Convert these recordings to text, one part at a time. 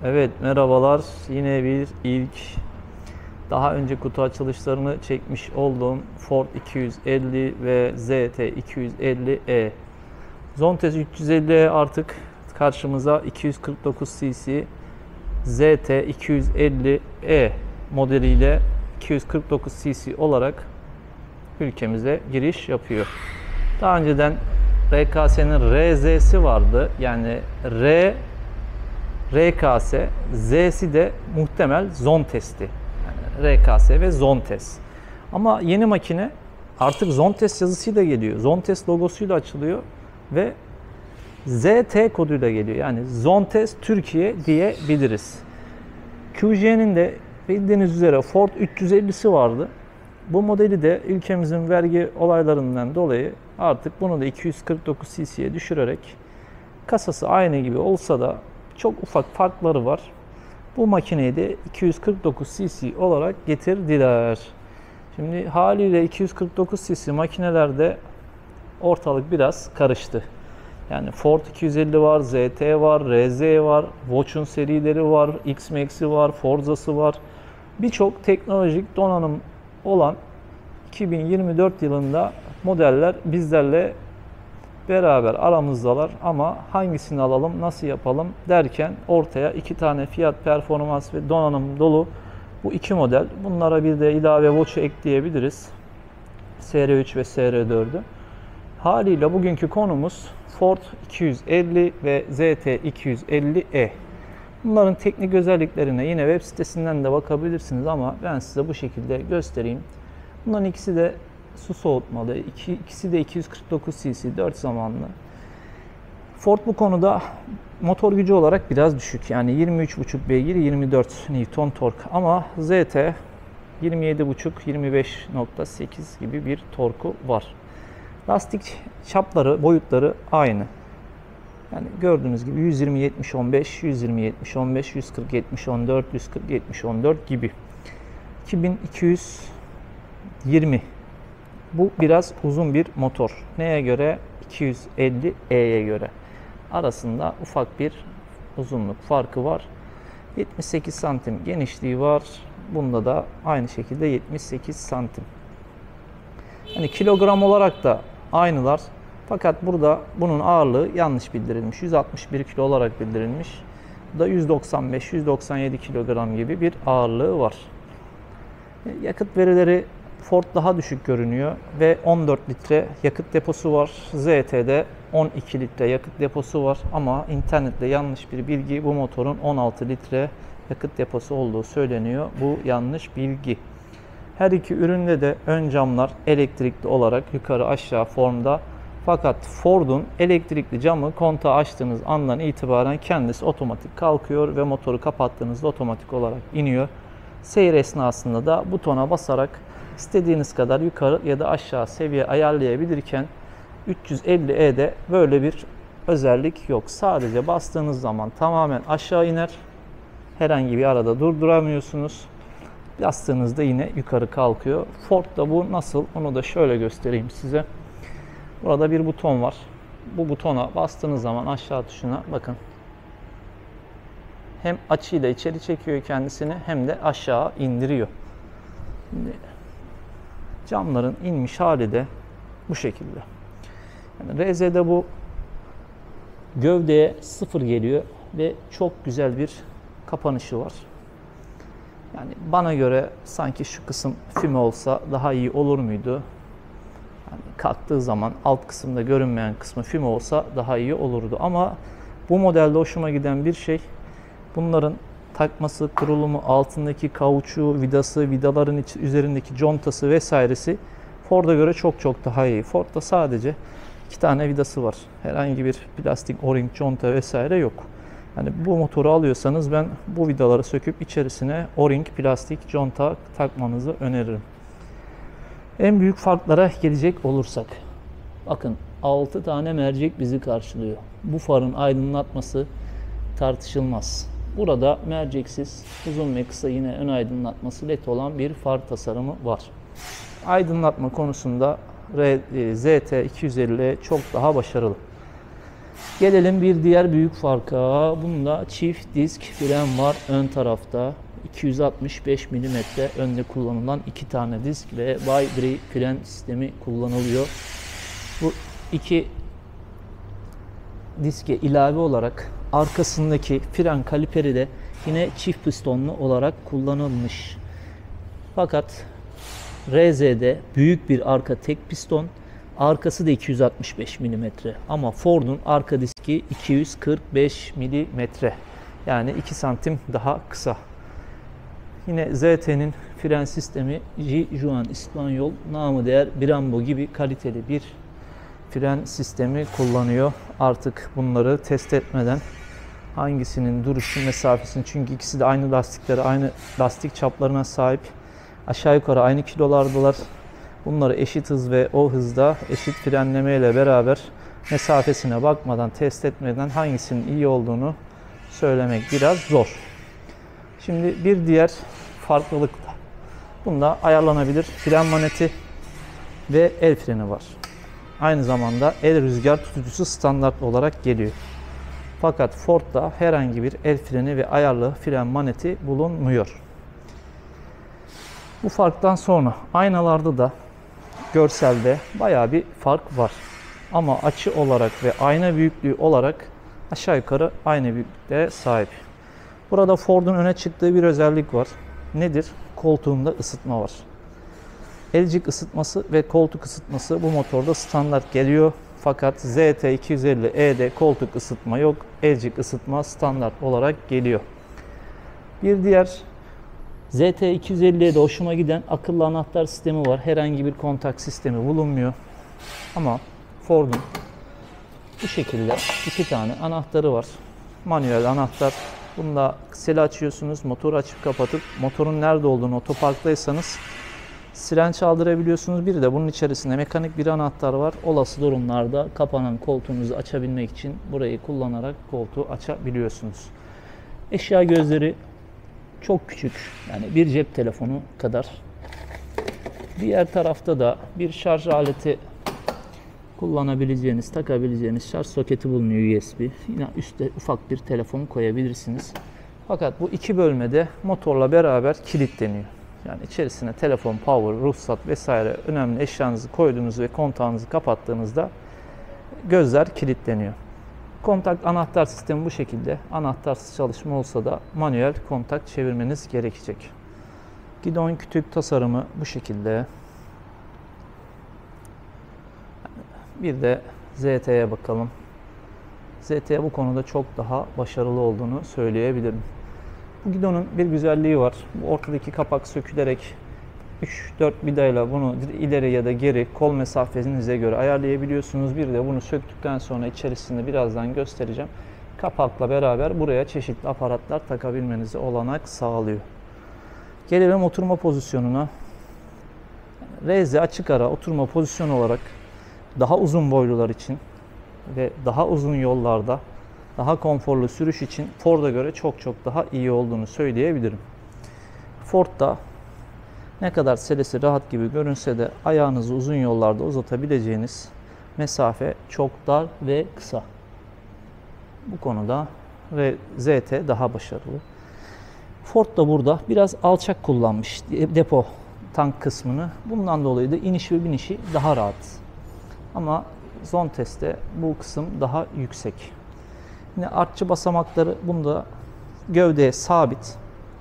Evet, merhabalar. Yine bir ilk daha önce kutu açılışlarını çekmiş olduğum Ford 250 ve ZT 250e. Zontes 350e artık karşımıza 249 cc ZT 250e modeliyle 249 cc olarak ülkemize giriş yapıyor. Daha önceden RKS'nin RZ'si vardı. Yani RKS, Z'si de muhtemel Zontes'ti. Yani RKS ve Zontes. Ama yeni makine artık Zontes yazısıyla geliyor. Zontes logosuyla açılıyor ve ZT koduyla geliyor. Yani Zontes Türkiye diyebiliriz. QJ'nin de bildiğiniz üzere Ford 350'si vardı. Bu modeli de ülkemizin vergi olaylarından dolayı artık bunu da 249 cc'ye düşürerek kasası aynı gibi olsa da çok ufak farkları var. Bu makineyi de 249 cc olarak getirdiler. Şimdi haliyle 249 cc makinelerde ortalık biraz karıştı. Yani Ford 250 var, ZT var, RZ var, Watch'un serileri var, X-Max'i var, Forza'sı var. Birçok teknolojik donanım olan 2024 yılında modeller bizlerle beraber aramızdalar ama hangisini alalım, nasıl yapalım derken ortaya iki tane fiyat, performans ve donanım dolu bu iki model. Bunlara bir de ilave Watch'u ekleyebiliriz. SR3 ve SR4'ü. Haliyle bugünkü konumuz Ford 250 ve ZT 250e. Bunların teknik özelliklerine yine web sitesinden de bakabilirsiniz ama ben size bu şekilde göstereyim. Bunların ikisi de su soğutmalı. İkisi de 249 cc 4 zamanlı. Ford bu konuda motor gücü olarak biraz düşük. Yani 23,5 beygir, 24 Newton tork. Ama ZT 27,5-25,8 gibi bir torku var. Lastik çapları, boyutları aynı. Yani gördüğünüz gibi 120-70-15, 120-70-15, 140-70-14, 140-70-14 gibi. 2220. Bu biraz uzun bir motor. Neye göre? 250e'ye göre. Arasında ufak bir uzunluk farkı var. 78 santim genişliği var. Bunda da aynı şekilde 78 santim. Yani kilogram olarak da aynılar. Fakat burada bunun ağırlığı yanlış bildirilmiş. 161 kilo olarak bildirilmiş. Bu da 195-197 kilogram gibi bir ağırlığı var. Yakıt verileri Ford daha düşük görünüyor ve 14 litre yakıt deposu var. ZT'de 12 litre yakıt deposu var ama internette yanlış bir bilgi, bu motorun 16 litre yakıt deposu olduğu söyleniyor. Bu yanlış bilgi. Her iki üründe de ön camlar elektrikli olarak yukarı aşağı formda. Fakat Ford'un elektrikli camı kontağı açtığınız andan itibaren kendisi otomatik kalkıyor ve motoru kapattığınızda otomatik olarak iniyor. Seyir esnasında da butona basarak istediğiniz kadar yukarı ya da aşağı seviye ayarlayabilirken 350e'de böyle bir özellik yok. Sadece bastığınız zaman tamamen aşağı iner. Herhangi bir arada durduramıyorsunuz. Bastığınızda yine yukarı kalkıyor. Ford'da bu nasıl? Onu da şöyle göstereyim size. Burada bir buton var. Bu butona bastığınız zaman aşağı tuşuna bakın. Hem açıyla içeri çekiyor kendisini hem de aşağı indiriyor. Şimdi camların inmiş hali de bu şekilde. Yani RZ'de bu gövdeye 0 geliyor ve çok güzel bir kapanışı var. Yani bana göre sanki şu kısım füme olsa daha iyi olur muydu? Yani kalktığı zaman alt kısımda görünmeyen kısmı füme olsa daha iyi olurdu. Ama bu modelde hoşuma giden bir şey, bunların takması, kurulumu, altındaki kauçuğu, vidası, vidaların üzerindeki contası vesairesi Ford'a göre çok çok daha iyi. Ford'da sadece 2 tane vidası var. Herhangi bir plastik o-ring conta vesaire yok. Yani bu motoru alıyorsanız ben bu vidaları söküp içerisine o-ring plastik conta takmanızı öneririm. En büyük farklara gelecek olursak, bakın 6 tane mercek bizi karşılıyor. Bu farın aydınlatması tartışılmaz. Burada merceksiz, uzun ve kısa yine ön aydınlatması led olan bir far tasarımı var. Aydınlatma konusunda ZT 250 çok daha başarılı. Gelelim bir diğer büyük farka. Bunda çift disk fren var ön tarafta. 265 mm önde kullanılan 2 tane disk ve Y-Brake fren sistemi kullanılıyor. Bu iki diske ilave olarak arkasındaki fren kaliperi de yine çift pistonlu olarak kullanılmış. Fakat RZ'de büyük bir arka tek piston, arkası da 265 mm ama Ford'un arka diski 245 mm, yani 2 santim daha kısa. Yine ZT'nin fren sistemi Jijuan İspanyol, namı değer Brembo gibi kaliteli bir fren sistemi kullanıyor. Artık bunları test etmeden hangisinin duruşu mesafesini, çünkü ikisi de aynı lastiklere, aynı lastik çaplarına sahip, aşağı yukarı aynı kilolardalar. Bunları eşit hız ve o hızda eşit frenleme ile beraber mesafesine bakmadan, test etmeden hangisinin iyi olduğunu söylemek biraz zor. Şimdi bir diğer farklılık da bunda ayarlanabilir fren maneti ve el freni var. Aynı zamanda el rüzgar tutucusu standart olarak geliyor. Fakat Ford'da herhangi bir el freni ve ayarlı fren maneti bulunmuyor. Bu farktan sonra aynalarda da görselde bayağı bir fark var. Ama açı olarak ve ayna büyüklüğü olarak aşağı yukarı aynı büyüklüğe sahip. Burada Ford'un öne çıktığı bir özellik var. Nedir? Koltuğunda ısıtma var. Elcik ısıtması ve koltuk ısıtması bu motorda standart geliyor. Fakat ZT250e'de koltuk ısıtma yok. Elcik ısıtma standart olarak geliyor. Bir diğer ZT250'de hoşuma giden akıllı anahtar sistemi var. Herhangi bir kontak sistemi bulunmuyor. Ama Ford'un bu şekilde 2 tane anahtarı var. Manuel anahtar. Bunda seli açıyorsunuz, motoru açıp kapatıp motorun nerede olduğunu, otoparktaysanız siren çaldırabiliyorsunuz. Bir de bunun içerisinde mekanik bir anahtar var. Olası durumlarda kapanan koltuğunuzu açabilmek için burayı kullanarak koltuğu açabiliyorsunuz. Eşya gözleri çok küçük. Yani bir cep telefonu kadar. Diğer tarafta da bir şarj aleti kullanabileceğiniz, takabileceğiniz şarj soketi bulunuyor, USB. Yine üstte ufak bir telefon koyabilirsiniz. Fakat bu iki bölmede motorla beraber kilitleniyor. Yani içerisine telefon, power, ruhsat vesaire önemli eşyanızı koyduğunuz ve kontağınızı kapattığınızda gözler kilitleniyor. Kontak anahtar sistemi bu şekilde. Anahtarsız çalışma olsa da manuel kontak çevirmeniz gerekecek. Gidon kütük tasarımı bu şekilde. Bir de ZT'ye bakalım. ZT bu konuda çok daha başarılı olduğunu söyleyebilirim. Bu gidonun bir güzelliği var. Bu ortadaki kapak sökülerek 3-4 vidayla bunu ileri ya da geri kol mesafenize göre ayarlayabiliyorsunuz. Bir de bunu söktükten sonra içerisinde birazdan göstereceğim. Kapakla beraber buraya çeşitli aparatlar takabilmenize olanak sağlıyor. Gelelim oturma pozisyonuna. RZ açık ara oturma pozisyonu olarak daha uzun boylular için ve daha uzun yollarda daha konforlu sürüş için Ford'a göre çok daha iyi olduğunu söyleyebilirim. Ford'da ne kadar selesi rahat gibi görünse de ayağınızı uzun yollarda uzatabileceğiniz mesafe çok dar ve kısa. Bu konuda ve ZT daha başarılı. Ford da burada biraz alçak kullanmış depo tank kısmını. Bundan dolayı da iniş ve binişi daha rahat. Ama Zontes'te bu kısım daha yüksek. Yine artçı basamakları bunda gövdeye sabit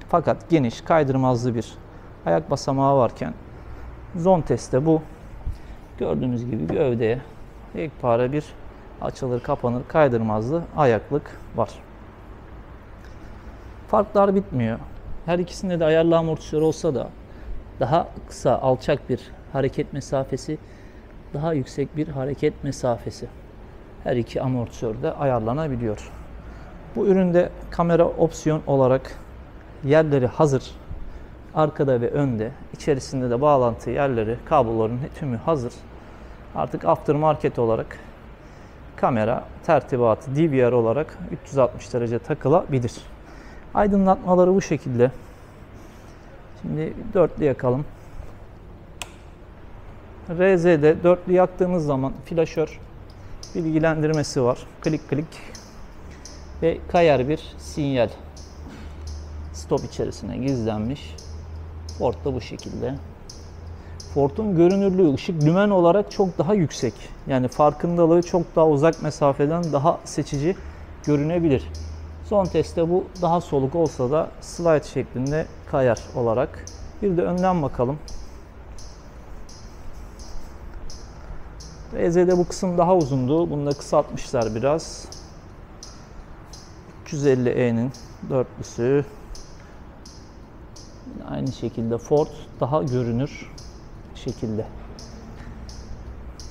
fakat geniş, kaydırmazlı bir ayak basamağı varken Zontes'te bu gördüğünüz gibi gövdeye yekpare bir açılır kapanır kaydırmazlı ayaklık var. Farklar bitmiyor. Her ikisinde de ayarlı amortisör olsa da daha kısa alçak bir hareket mesafesi, daha yüksek bir hareket mesafesi. Her iki amortisör de ayarlanabiliyor. Bu üründe kamera opsiyon olarak yerleri hazır. Arkada ve önde. İçerisinde de bağlantı yerleri, kabloların tümü hazır. Artık aftermarket olarak kamera tertibatı DVR olarak 360 derece takılabilir. Aydınlatmaları bu şekilde. Şimdi dörtlü yakalım. RZ'de dörtlü yaktığımız zaman flaşör bilgilendirmesi var. Klik klik ve kayar bir sinyal. Stop içerisine gizlenmiş. Ford da bu şekilde. Ford'un görünürlüğü ışık lümen olarak çok daha yüksek. Yani farkındalığı çok daha uzak mesafeden daha seçici görünebilir. Son testte bu daha soluk olsa da slide şeklinde kayar olarak. Bir de önden bakalım. RZ'de bu kısım daha uzundu. Bunu da kısaltmışlar biraz. 350e'nin dörtlüsü. Aynı şekilde Ford daha görünür şekilde.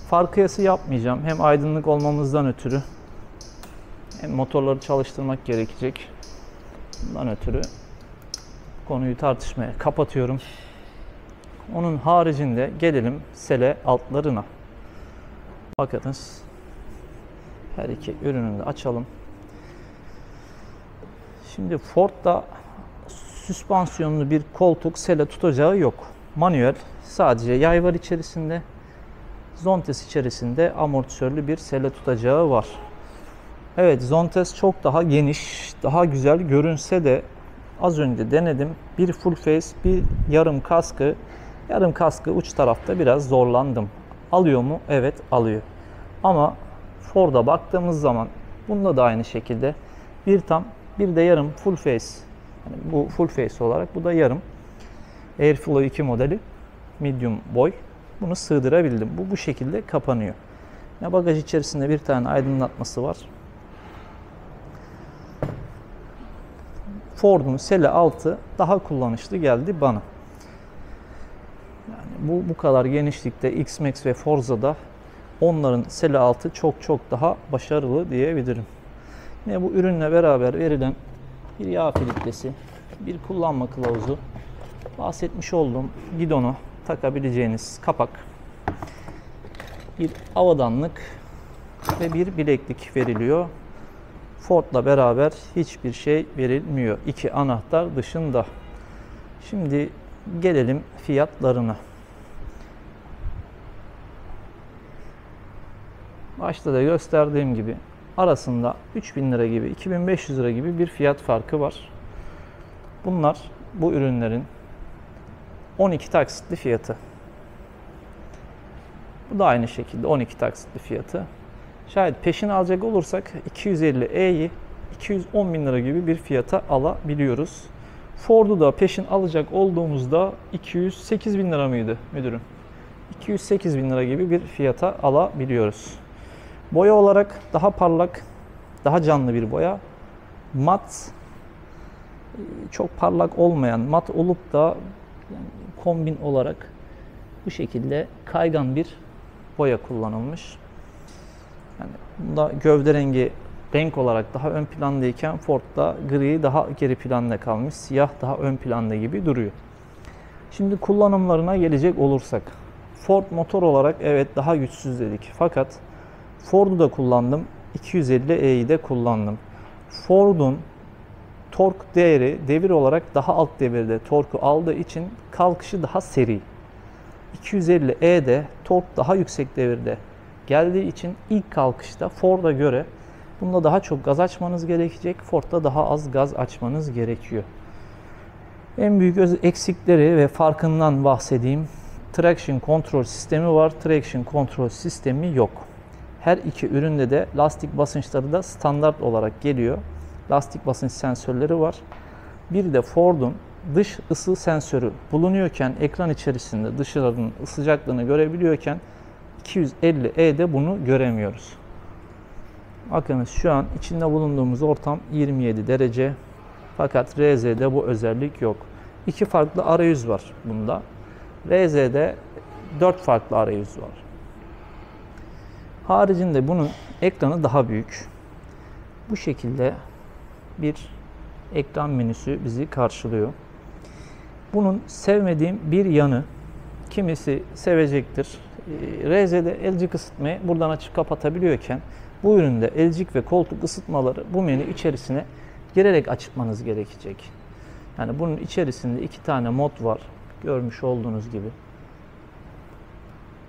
Far kıyası yapmayacağım. Hem aydınlık olmamızdan ötürü hem motorları çalıştırmak gerekecek. Bundan ötürü konuyu tartışmaya kapatıyorum. Onun haricinde gelelim sele altlarına. Bakınız. Her iki ürünü de açalım. Şimdi Ford'da süspansiyonlu bir koltuk sele tutacağı yok. Manuel, sadece yay var içerisinde. Zontes içerisinde amortisörlü bir sele tutacağı var. Evet, Zontes çok daha geniş, daha güzel görünse de az önce denedim. Bir full face, bir yarım kaskı. Yarım kaskı uç tarafta biraz zorlandım. Alıyor mu? Evet, alıyor. Ama Ford'a baktığımız zaman bunda da aynı şekilde bir tam, bir de yarım full face. Yani bu full face olarak, bu da yarım. Airflow 2 modeli, medium boy. Bunu sığdırabildim. Bu şekilde kapanıyor. Ya bagaj içerisinde bir tane aydınlatması var. Ford'un sele altı daha kullanışlı geldi bana. Yani bu kadar genişlikte X-Max ve Forza'da onların sele altı çok daha başarılı diyebilirim. Yine bu ürünle beraber verilen bir yağ filtresi, bir kullanma kılavuzu, bahsetmiş olduğum gidonu takabileceğiniz kapak, bir avadanlık ve bir bileklik veriliyor. Ford'la beraber hiçbir şey verilmiyor. 2 anahtar dışında. Şimdi gelelim fiyatlarına. Başta da gösterdiğim gibi arasında 3000 lira gibi, 2500 lira gibi bir fiyat farkı var. Bunlar bu ürünlerin 12 taksitli fiyatı. Bu da aynı şekilde 12 taksitli fiyatı. Şayet peşin alacak olursak 250e'yi 210 bin lira gibi bir fiyata alabiliyoruz. Ford'u da peşin alacak olduğumuzda 208 bin lira mıydı müdürüm? 208 bin lira gibi bir fiyata alabiliyoruz. Boya olarak daha parlak, daha canlı bir boya. Mat, çok parlak olmayan, mat olup da yani kombin olarak bu şekilde kaygan bir boya kullanılmış. Yani bunda gövde rengi renk olarak daha ön plandayken Ford'da gri daha geri planda kalmış, siyah daha ön planda gibi duruyor. Şimdi kullanımlarına gelecek olursak, Ford motor olarak evet daha güçsüz dedik. Fakat Ford'u da kullandım, 250e'yi de kullandım. Ford'un tork değeri devir olarak daha alt devirde torku aldığı için kalkışı daha seri. 250e'de tork daha yüksek devirde geldiği için ilk kalkışta Ford'a göre bunda daha çok gaz açmanız gerekecek. Ford'da daha az gaz açmanız gerekiyor. En büyük eksikleri ve farkından bahsedeyim. Traction kontrol sistemi var. Traction kontrol sistemi yok. Her iki üründe de lastik basınçları da standart olarak geliyor. Lastik basınç sensörleri var. Bir de Ford'un dış ısı sensörü bulunuyorken ekran içerisinde dışarının sıcaklığını görebiliyorken 250e'de bunu göremiyoruz. Bakınız şu an içinde bulunduğumuz ortam 27 derece. Fakat RZ'de bu özellik yok. 2 farklı arayüz var bunda. RZ'de 4 farklı arayüz var. Haricinde bunun ekranı daha büyük. Bu şekilde bir ekran menüsü bizi karşılıyor. Bunun sevmediğim bir yanı, kimisi sevecektir. RZ'de elcik ısıtmayı buradan açıp kapatabiliyorken bu üründe elcik ve koltuk ısıtmaları bu menü içerisine girerek açmanız gerekecek. Yani bunun içerisinde 2 tane mod var. Görmüş olduğunuz gibi.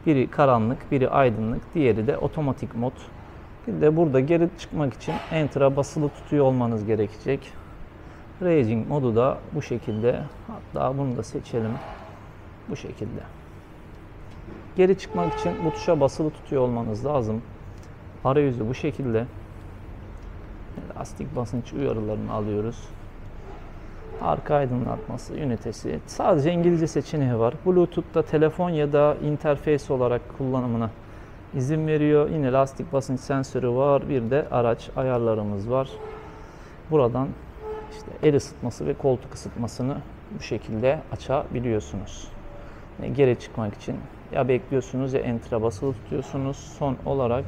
Biri karanlık, biri aydınlık, diğeri de otomatik mod. Bir de burada geri çıkmak için Enter'a basılı tutuyor olmanız gerekecek. Racing modu da bu şekilde. Hatta bunu da seçelim. Bu şekilde. Geri çıkmak için bu tuşa basılı tutuyor olmanız lazım. Arayüzü bu şekilde. Lastik basınç uyarılarını alıyoruz. Arka aydınlatması ünitesi. Sadece İngilizce seçeneği var. Bluetooth'ta telefon ya da interface olarak kullanımına izin veriyor. Yine lastik basınç sensörü var. Bir de araç ayarlarımız var. Buradan işte el ısıtması ve koltuk ısıtmasını bu şekilde açabiliyorsunuz. Geri çıkmak için ya bekliyorsunuz ya Enter'a basılı tutuyorsunuz. Son olarak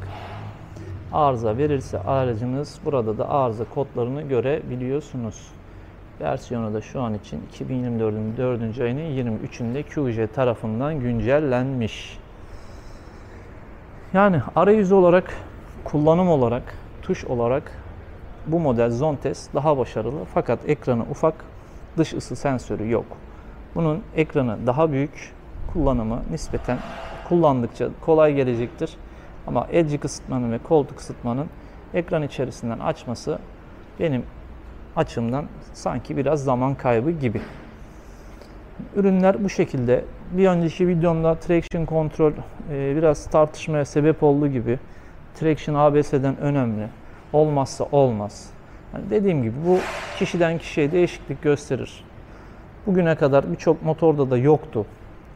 arıza verirse aracınız, burada da arıza kodlarını görebiliyorsunuz. Versiyonu da şu an için 2024'ün 4. ayının 23'ünde QJ tarafından güncellenmiş. Yani arayüz olarak, kullanım olarak, tuş olarak bu model Zontes daha başarılı. Fakat ekranı ufak, dış ısı sensörü yok. Bunun ekranı daha büyük, kullanımı nispeten kullandıkça kolay gelecektir. Ama elcik ısıtmanın ve koltuk ısıtmanın ekran içerisinden açması benim açımdan sanki biraz zaman kaybı gibi. Ürünler bu şekilde. Bir önceki videomda traction control biraz tartışmaya sebep olduğu gibi traction ABS'den önemli. Olmazsa olmaz. Yani dediğim gibi bu kişiden kişiye değişiklik gösterir. Bugüne kadar birçok motorda da yoktu.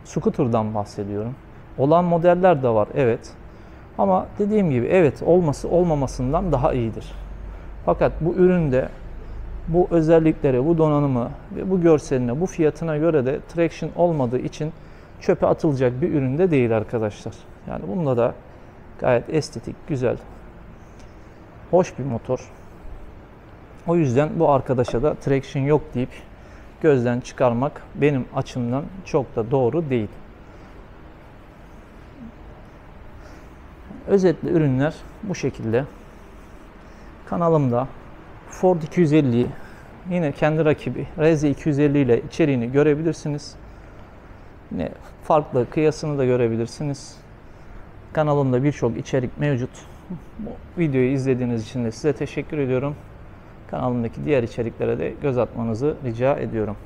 Scooter'dan bahsediyorum. Olan modeller de var, evet. Ama dediğim gibi evet, olması olmamasından daha iyidir. Fakat bu üründe bu özelliklere, bu donanımı ve bu görseline, bu fiyatına göre de traction olmadığı için çöpe atılacak bir ürün de değil arkadaşlar. Yani bunda da gayet estetik, güzel, hoş bir motor. O yüzden bu arkadaşa da traction yok deyip gözden çıkarmak benim açımdan çok da doğru değil. Özetle ürünler bu şekilde. Kanalımda Ford 250, yine kendi rakibi RZ 250 ile içeriğini görebilirsiniz. Yine farklı kıyasını da görebilirsiniz. Kanalımda birçok içerik mevcut. Bu videoyu izlediğiniz için de size teşekkür ediyorum. Kanalımdaki diğer içeriklere de göz atmanızı rica ediyorum.